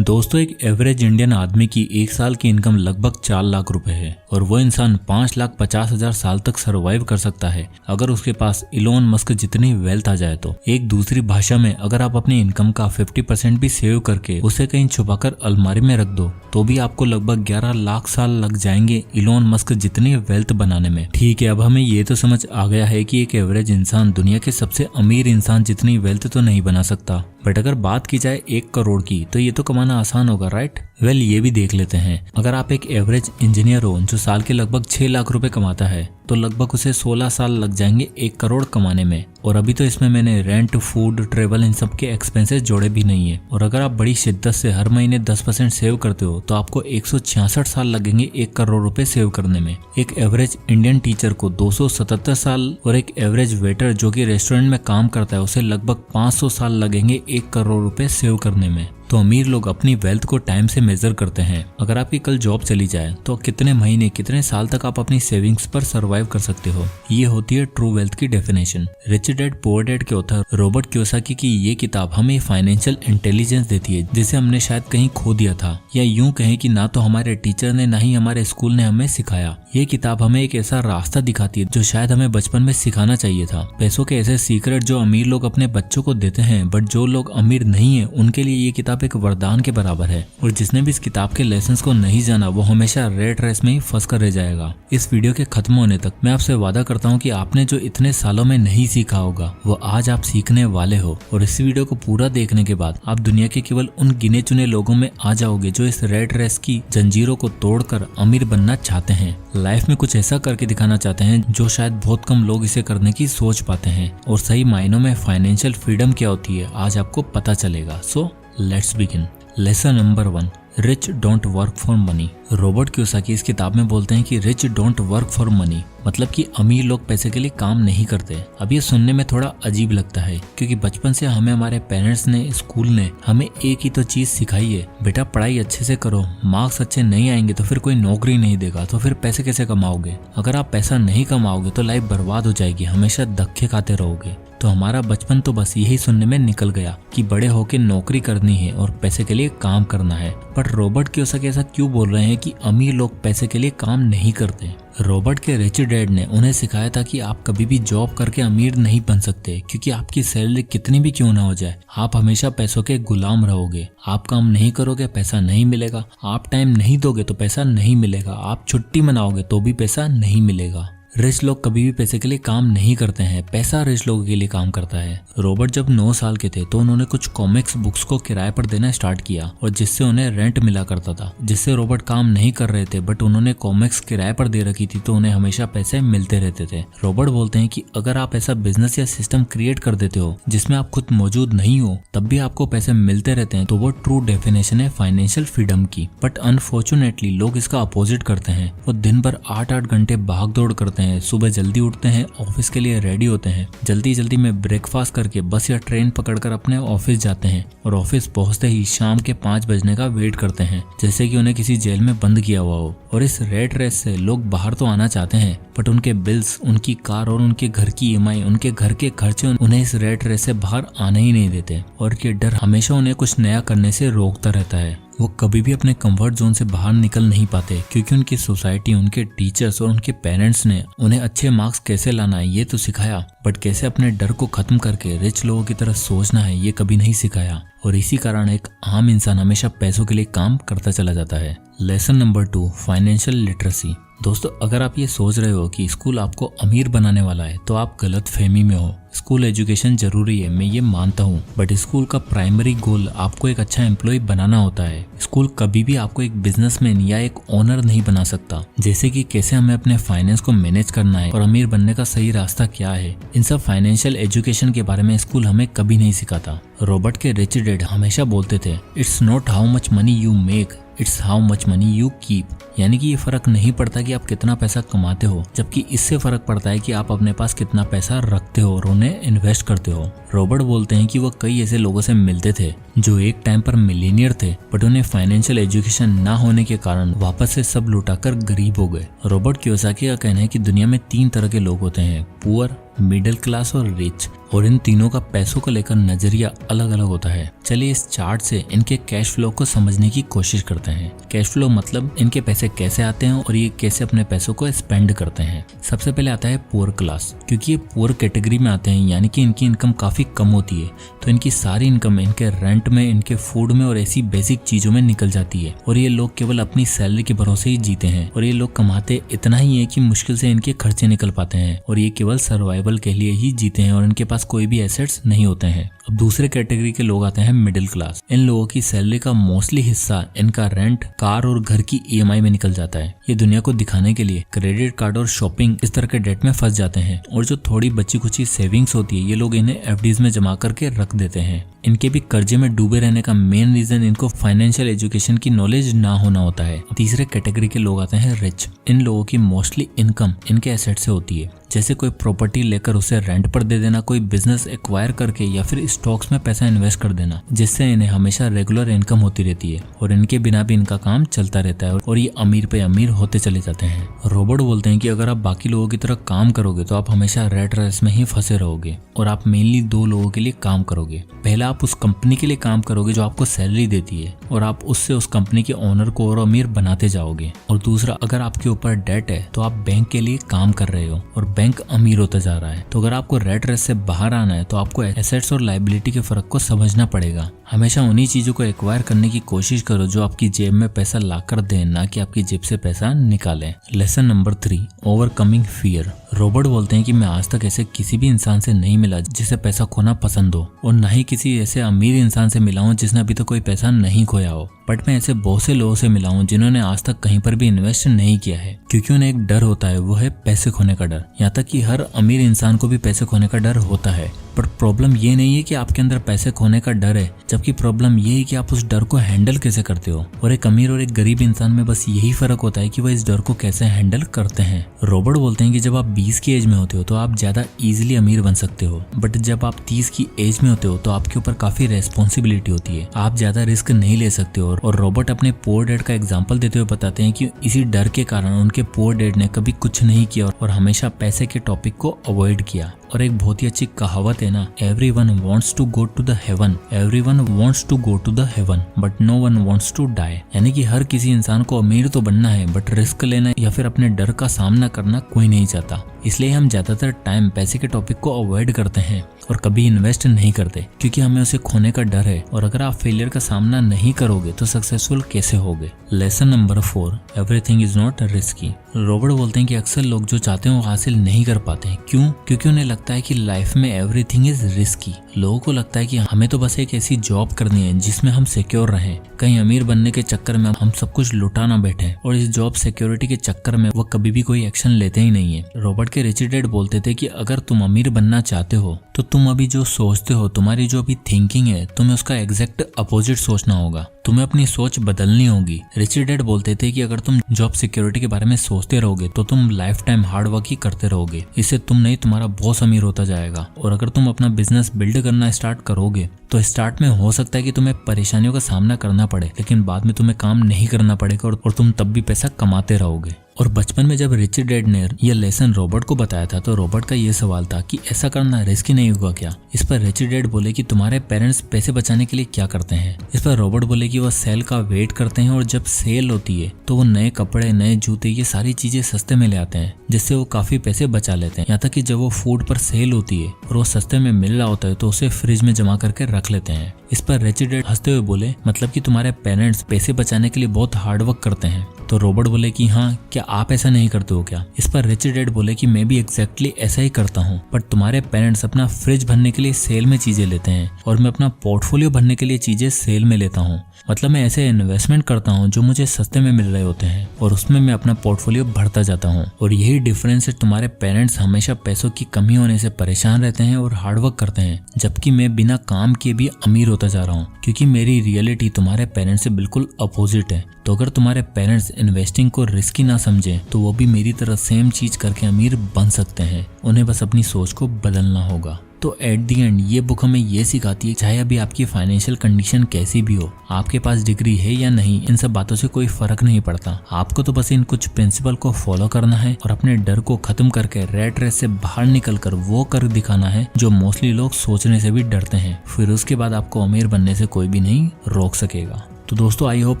दोस्तों, एक average Indian आदमी की एक साल की इनकम लगभग 4 लाख रुपए है और वो इंसान 5,50,000 साल तक सरवाइव कर सकता है अगर उसके पास इलोन मस्क जितनी वेल्थ आ जाए तो। एक दूसरी भाषा में, अगर आप अपनी इनकम का 50% भी सेव करके उसे कहीं छुपाकर अलमारी में रख दो तो भी आपको लगभग 11 लाख साल लग जाएंगे इलोन मस्क जितनी वेल्थ बनाने में। ठीक है, अब हमें ये तो समझ आ गया है कि एक एवरेज इंसान दुनिया के सबसे अमीर इंसान जितनी वेल्थ तो नहीं बना सकता, बट अगर बात की जाए 1 करोड़ की तो ये तो कमाना आसान होगा, राइट? वेल, ये भी देख लेते हैं। अगर आप एक एवरेज इंजीनियर हो जो साल के लगभग 6 लाख रुपए कमाता है तो लगभग उसे 16 साल लग जाएंगे 1 करोड़ कमाने में। और अभी तो इसमें मैंने रेंट, फूड, ट्रेवल इन सब के एक्सपेंसेस जोड़े भी नहीं है। और अगर आप बड़ी शिद्दत से हर महीने 10% सेव करते हो तो आपको 166 साल लगेंगे 1 करोड़ रुपए सेव करने में। एक एवरेज इंडियन टीचर को 277 साल और एक एवरेज वेटर जो कि रेस्टोरेंट में काम करता है उसे लगभग 500 साल लगेंगे 1 करोड़ रुपए सेव करने में। तो अमीर लोग अपनी वेल्थ को टाइम से मेजर करते हैं। अगर आपकी कल जॉब चली जाए तो कितने महीने, कितने साल तक आप अपनी सेविंग्स पर सरवाइव कर सकते हो। ये होती है ट्रू वेल्थ की definition. Rich dad poor dad के ऑथर रॉबर्ट कियोसाकी की ये किताब हमें फाइनेंशियल इंटेलिजेंस देती है जिसे हमने शायद कहीं खो दिया था, या यूं कहें कि ना तो हमारे टीचर ने ना ही हमारे स्कूल ने हमें सिखाया। ये किताब हमें एक ऐसा रास्ता दिखाती है जो शायद हमें बचपन में सिखाना चाहिए था। पैसों के ऐसे सीक्रेट जो अमीर लोग अपने बच्चों को देते हैं, बट जो लोग अमीर नहीं है उनके लिए ये किताब एक वरदान के बराबर है। और जिसने भी इस किताब के लेसन्स को नहीं जाना वो हमेशा रेट रेस में ही फंस कर रह जाएगा। इस वीडियो के खत्म होने तक मैं आपसे वादा करता हूँ कि आपने जो इतने सालों में नहीं सीखा होगा वो आज आप सीखने वाले हो। और इस वीडियो को पूरा देखने के बाद आप दुनिया के केवल उन गिने चुने लोगों में आ जाओगे जो इस रेट रेस की जंजीरों को तोड़कर अमीर बनना चाहते हैं, लाइफ में कुछ ऐसा करके दिखाना चाहते हैं जो शायद बहुत कम लोग इसे करने की सोच पाते हैं। और सही मायनों में फाइनेंशियल फ्रीडम क्या होती है आज आपको पता चलेगा। So let's begin. Lesson number 1, rich don't work for money. Robert Kiyosaki इस किताब में बोलते हैं कि rich don't work for money मतलब कि अमीर लोग पैसे के लिए काम नहीं करते। अब ये सुनने में थोड़ा अजीब लगता है क्योंकि बचपन से हमें हमारे पेरेंट्स ने, स्कूल ने हमें एक ही तो चीज सिखाई है, बेटा पढ़ाई अच्छे से करो, मार्क्स अच्छे नहीं आएंगे तो फिर कोई नौकरी नहीं देगा, तो फिर पैसे कैसे कमाओगे? अगर आप पैसा नहीं कमाओगे तो लाइफ बर्बाद हो जाएगी, हमेशा धक्के खाते रहोगे। तो हमारा बचपन तो बस यही सुनने में निकल गया कि बड़े होके नौकरी करनी है और पैसे के लिए काम करना है। पर रॉबर्ट कियोसाकी ऐसा क्यों बोल रहे हैं कि अमीर लोग पैसे के लिए काम नहीं करते? रॉबर्ट के रिच डैड ने उन्हें सिखाया था कि आप कभी भी जॉब करके अमीर नहीं बन सकते, क्योंकि आपकी सैलरी कितनी भी क्यों ना हो जाए आप हमेशा पैसों के गुलाम रहोगे। आप काम नहीं करोगे पैसा नहीं मिलेगा, आप टाइम नहीं दोगे तो पैसा नहीं मिलेगा, आप छुट्टी मनाओगे तो भी पैसा नहीं मिलेगा। रिच लोग कभी भी पैसे के लिए काम नहीं करते हैं, पैसा रिच लोगों के लिए काम करता है। रॉबर्ट जब 9 साल के थे तो उन्होंने कुछ कॉमिक्स बुक्स को किराए पर देना स्टार्ट किया और जिससे उन्हें रेंट मिला करता था, जिससे रॉबर्ट काम नहीं कर रहे थे बट उन्होंने कॉमिक्स किराए पर दे रखी थी तो उन्हें हमेशा पैसे मिलते रहते थे। रॉबर्ट बोलते हैं कि अगर आप ऐसा बिजनेस या सिस्टम क्रिएट कर देते हो जिसमें आप खुद मौजूद नहीं हो तब भी आपको पैसे मिलते रहते हैं तो वो ट्रू डेफिनेशन है फाइनेंशियल फ्रीडम की। बट अनफॉर्चुनेटली लोग इसका अपोजिट करते हैं। वो दिन भर 8-8 घंटे भाग दौड़ करते हैं, सुबह जल्दी उठते हैं, ऑफिस के लिए रेडी होते हैं, जल्दी जल्दी में ब्रेकफास्ट करके बस या ट्रेन पकड़कर अपने ऑफिस जाते हैं और ऑफिस पहुंचते ही शाम के 5 बजने का वेट करते हैं जैसे कि उन्हें किसी जेल में बंद किया हुआ हो। और इस रेट रेस से लोग बाहर तो आना चाहते हैं बट उनके बिल्स, उनकी कार और उनके घर की EMI, उनके घर के खर्चे उन्हें इस रेट रेस से बाहर आने ही नहीं देते। और ये डर हमेशा उन्हें कुछ नया करने से रोकता रहता है। वो कभी भी अपने कंफर्ट जोन से बाहर निकल नहीं पाते क्योंकि उनकी सोसाइटी, उनके टीचर्स और उनके पेरेंट्स ने उन्हें अच्छे मार्क्स कैसे लाना है ये तो सिखाया, बट कैसे अपने डर को खत्म करके रिच लोगों की तरह सोचना है ये कभी नहीं सिखाया। और इसी कारण एक आम इंसान हमेशा पैसों के लिए काम करता चला जाता है। Lesson number 2, financial literacy. दोस्तों, अगर आप ये सोच रहे हो कि स्कूल आपको अमीर बनाने वाला है तो आप गलत फहमी में हो। स्कूल एजुकेशन जरूरी है, मैं ये मानता हूँ, बट स्कूल का प्राइमरी गोल आपको एक अच्छा एम्प्लॉय बनाना होता है। स्कूल कभी भी आपको एक बिजनेसमैन या एक ओनर नहीं बना सकता। जैसे कि कैसे हमें अपने फाइनेंस को मैनेज करना है और अमीर बनने का सही रास्ता क्या है, इन सब फाइनेंशियल एजुकेशन के बारे में स्कूल हमें कभी नहीं सिखाता। रॉबर्ट के रिच डैड हमेशा बोलते थे, it's not how much money you make, it's how much money you keep. यानी कि ये फर्क नहीं पड़ता कि आप कितना पैसा कमाते हो, जबकि इससे फर्क पड़ता है कि आप अपने पास कितना पैसा रखते हो और उन्हें इन्वेस्ट करते हो। रॉबर्ट बोलते हैं कि वो कई ऐसे लोगों से मिलते थे जो एक टाइम पर मिलीनियर थे बट उन्हें फाइनेंशियल एजुकेशन ना होने के कारण वापस से सब लुटाकर गरीब हो गए। रॉबर्ट कियोसाकी का कहना है कि दुनिया में 3 तरह के लोग होते हैं, पुअर, मिडिल क्लास और रिच, और इन तीनों का पैसों को लेकर नजरिया अलग अलग होता है। चलिए इस चार्ट से इनके कैश फ्लो को समझने की कोशिश करते हैं। कैश फ्लो मतलब इनके पैसे कैसे आते हैं और ये कैसे अपने पैसों को स्पेंड करते हैं। सबसे पहले आता है पुअर क्लास, क्योंकि ये पुअर कैटेगरी में आते हैं, यानी कि इनकी इनकम काफी कम होती है, तो इनकी सारी इनकम इनके रेंट में, इनके फूड में और ऐसी बेसिक चीजों में निकल जाती है। और ये लोग केवल अपनी सैलरी के भरोसे ही जीते हैं, और ये लोग कमाते इतना ही है कि मुश्किल से इनके खर्चे निकल पाते हैं, और ये केवल सर्वाइवल के लिए ही जीते हैं और इनके पास कोई भी एसेट्स नहीं होते हैं। अब दूसरे कैटेगरी के लोग आते हैं मिडिल क्लास। इन लोगों की सैलरी का मोस्टली हिस्सा इनका रेंट, कार और घर की ईएमआई में निकल जाता है। ये दुनिया को दिखाने के लिए क्रेडिट कार्ड और शॉपिंग इस तरह के डेट में फंस जाते हैं, और जो थोड़ी बची कुची सेविंग्स होती है ये लोग इन्हें एफडीज में जमा करके रख देते हैं। इनके भी कर्जे में डूबे रहने का मेन रीजन इनको फाइनेंशियल एजुकेशन की नॉलेज ना होना होता है। तीसरे कैटेगरी के लोग आते हैं रिच। इन लोगों की मोस्टली इनकम इनके एसेट से होती है, जैसे कोई प्रॉपर्टी लेकर उसे रेंट पर दे देना, कोई बिजनेस एक्वायर करके या फिर स्टॉक्स में पैसा इन्वेस्ट कर देना, जिससे इन्हें हमेशा रेगुलर इनकम होती रहती है और इनके बिना भी इनका काम चलता रहता है और ये अमीर पे अमीर होते चले जाते हैं। रॉबर्ट बोलते हैं कि अगर आप बाकी लोगों की तरह काम करोगे तो आप हमेशा रेट रेस में ही फंसे रहोगे, और आप मेनली दो लोगों के लिए काम करोगे। पहला, आप उस कंपनी के लिए काम करोगे जो आपको सैलरी देती है, और आप उससे उस कंपनी के ओनर को और अमीर बनाते जाओगे। और दूसरा, अगर आपके ऊपर डेट है तो आप बैंक के लिए काम कर रहे हो और बैंक अमीर होता जा रहा है। तो अगर आपको रेट रेस से बाहर आना है तो आपको एसेट्स और लायबिलिटी के फर्क को समझना पड़ेगा। हमेशा उन्हीं चीजों को एक्वायर करने की कोशिश करो जो आपकी जेब में पैसा लाकर दें, ना कि आपकी जेब से पैसा निकालें। Lesson number 3, overcoming fear. Robert बोलते हैं कि मैं आज तक ऐसे किसी भी इंसान से नहीं मिला जिसे पैसा खोना पसंद हो, और न ही किसी ऐसे अमीर इंसान से मिला हूं जिसने अभी तक कोई पैसा नहीं खोया हो। बट मैं ऐसे बहुत से लोगों से मिला हूं जिन्होंने आज तक कहीं पर भी इन्वेस्ट नहीं किया है, क्योंकि उन्हें एक डर होता है, वो है पैसे खोने का डर। यहाँ तक कि हर अमीर इंसान को भी पैसे खोने का डर होता है। बट प्रॉब्लम ये नहीं है कि आपके अंदर पैसे खोने का डर है, जबकि प्रॉब्लम ये है कि आप उस डर को हैंडल कैसे करते हो। और एक अमीर और एक गरीब इंसान में बस यही फर्क होता है कि वह इस डर को कैसे हैंडल करते हैं। रॉबर्ट बोलते हैं कि जब आप 20 की एज में होते हो तो आप ज्यादा इजीली अमीर बन सकते हो, बट जब आप 30 की एज में होते हो तो आपके ऊपर काफी रेस्पॉन्सिबिलिटी होती है, आप ज्यादा रिस्क नहीं ले सकते हो। और रॉबर्ट अपने पुअर डैड का एग्जाम्पल देते हुए बताते हैं कि इसी डर के कारण उनके पुअर डैड ने कभी कुछ नहीं किया और हमेशा पैसे के टॉपिक को अवॉइड किया। और एक बहुत ही अच्छी कहावत है ना, everyone wants to go to the heaven, everyone wants to go to the heaven but no one wants to die. यानी कि हर किसी इंसान को अमीर तो बनना है, बट रिस्क लेना या फिर अपने डर का सामना करना कोई नहीं चाहता। इसलिए हम ज्यादातर टाइम पैसे के टॉपिक को अवॉइड करते हैं और कभी इन्वेस्ट नहीं करते, क्योंकि हमें उसे खोने का डर है। और अगर आप फेलियर का सामना नहीं करोगे तो सक्सेसफुल कैसे होगे। Lesson number 4, everything is not risky. Robert बोलते हैं कि अक्सर लोग जो चाहते हैं वो हासिल नहीं कर पाते हैं। क्यों? क्योंकि उन्हें लगता है कि लाइफ में एवरीथिंग इज रिस्की। लोगों को लगता है कि हमें तो बस एक ऐसी जॉब करनी है जिसमें हम सिक्योर रहें, कहीं अमीर बनने के चक्कर में हम सब कुछ लुटा ना बैठे, और इस जॉब सिक्योरिटी के चक्कर में वो कभी भी कोई एक्शन लेते ही नहीं है। रॉबर्ट के रिच डैड बोलते थे कि अगर तुम अमीर बनना चाहते हो तो तुम अभी जो सोचते हो, तुम्हारी जो अभी थिंकिंग है, तुम्हें उसका एग्जैक्ट अपोजिट सोचना होगा, तुम्हें अपनी सोच बदलनी होगी। रिच डैड बोलते थे कि अगर तुम जॉब सिक्योरिटी के बारे में सोचते रहोगे तो तुम लाइफ टाइम हार्ड वर्क ही करते रहोगे, इससे तुम नहीं तुम्हारा बॉस अमीर होता जाएगा। और अगर तुम अपना बिजनेस बिल्ड करना स्टार्ट करोगे तो स्टार्ट में हो सकता है कि तुम्हें परेशानियों का सामना करना पड़े, लेकिन बाद में तुम्हें काम नहीं करना पड़ेगा और तुम तब भी पैसा कमाते रहोगे। और बचपन में जब रिच डैड ने यह लेसन रॉबर्ट को बताया था तो रॉबर्ट का ये सवाल था कि ऐसा करना रिस्की नहीं होगा क्या। इस पर रिच डैड बोले कि तुम्हारे पेरेंट्स पैसे बचाने के लिए क्या करते हैं। इस पर रॉबर्ट बोले कि वह सेल का वेट करते हैं और जब सेल होती है तो वो नए कपड़े, नए जूते, ये सारी चीजें सस्ते में ले आते हैं, जिससे वो काफी पैसे बचा लेते हैं। यहाँ तक कि जब वो फूड पर सेल होती है और वो सस्ते में मिल रहा होता है तो उसे फ्रिज में जमा करके रख लेते हैं। इस पर रिच डैड हंसते हुए बोले, मतलब कि तुम्हारे पेरेंट्स पैसे बचाने के लिए बहुत हार्ड वर्क करते हैं। तो रॉबर्ट बोले कि हाँ, क्या आप ऐसा नहीं करते हो क्या। इस पर रिच डैड बोले कि मैं भी एग्जैक्टली ऐसा ही करता हूँ, बट तुम्हारे पेरेंट्स अपना फ्रिज भरने के लिए सेल में चीजें लेते हैं और मैं अपना पोर्टफोलियो भरने के लिए चीजें सेल में लेता हूँ। मतलब मैं ऐसे इन्वेस्टमेंट करता हूँ जो मुझे सस्ते में मिल रहे होते हैं और उसमें मैं अपना पोर्टफोलियो भरता जाता हूँ। और यही डिफरेंस है, तुम्हारे पेरेंट्स हमेशा पैसों की कमी होने से परेशान रहते हैं और हार्डवर्क करते हैं, जबकि मैं बिना काम किए भी अमीर होता जा रहा हूँ, क्योंकि मेरी रियलिटी तुम्हारे पेरेंट्स से बिल्कुल अपोजिट है। तो अगर तुम्हारे पेरेंट्स इन्वेस्टिंग को रिस्की ना समझें तो वो भी मेरी तरह सेम चीज करके अमीर बन सकते हैं, उन्हें बस अपनी सोच को बदलना होगा। तो एट दी एंड ये बुक हमें ये सिखाती है चाहे अभी आपकी फाइनेंशियल कंडीशन कैसी भी हो, आपके पास डिग्री है या नहीं, इन सब बातों से कोई फर्क नहीं पड़ता। आपको तो बस इन कुछ प्रिंसिपल को फॉलो करना है और अपने डर को खत्म करके रेट रेस से बाहर निकलकर वो कर दिखाना है जो मोस्टली लोग सोचने से भी डरते हैं। फिर उसके बाद आपको अमीर बनने से कोई भी नहीं रोक सकेगा। तो दोस्तों आई होप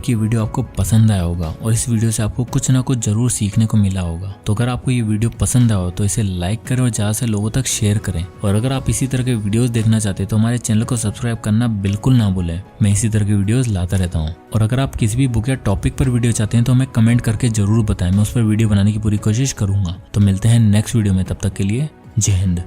कि ये वीडियो आपको पसंद आया होगा और इस वीडियो से आपको कुछ ना कुछ जरूर सीखने को मिला होगा। तो अगर आपको ये वीडियो पसंद आया हो तो इसे लाइक करें और ज्यादा से लोगों तक शेयर करें। और अगर आप इसी तरह के वीडियोस देखना चाहते हैं तो हमारे चैनल को सब्सक्राइब करना बिल्कुल ना भूलें। मैं इसी तरह के वीडियोस लाता रहता हूँ। और अगर आप किसी भी बुक या टॉपिक पर वीडियो चाहते हैं तो हमें कमेंट करके जरूर बताएं, मैं उस पर वीडियो बनाने की पूरी कोशिश करूंगा। तो मिलते हैं नेक्स्ट वीडियो में, तब तक के लिए जय हिंद।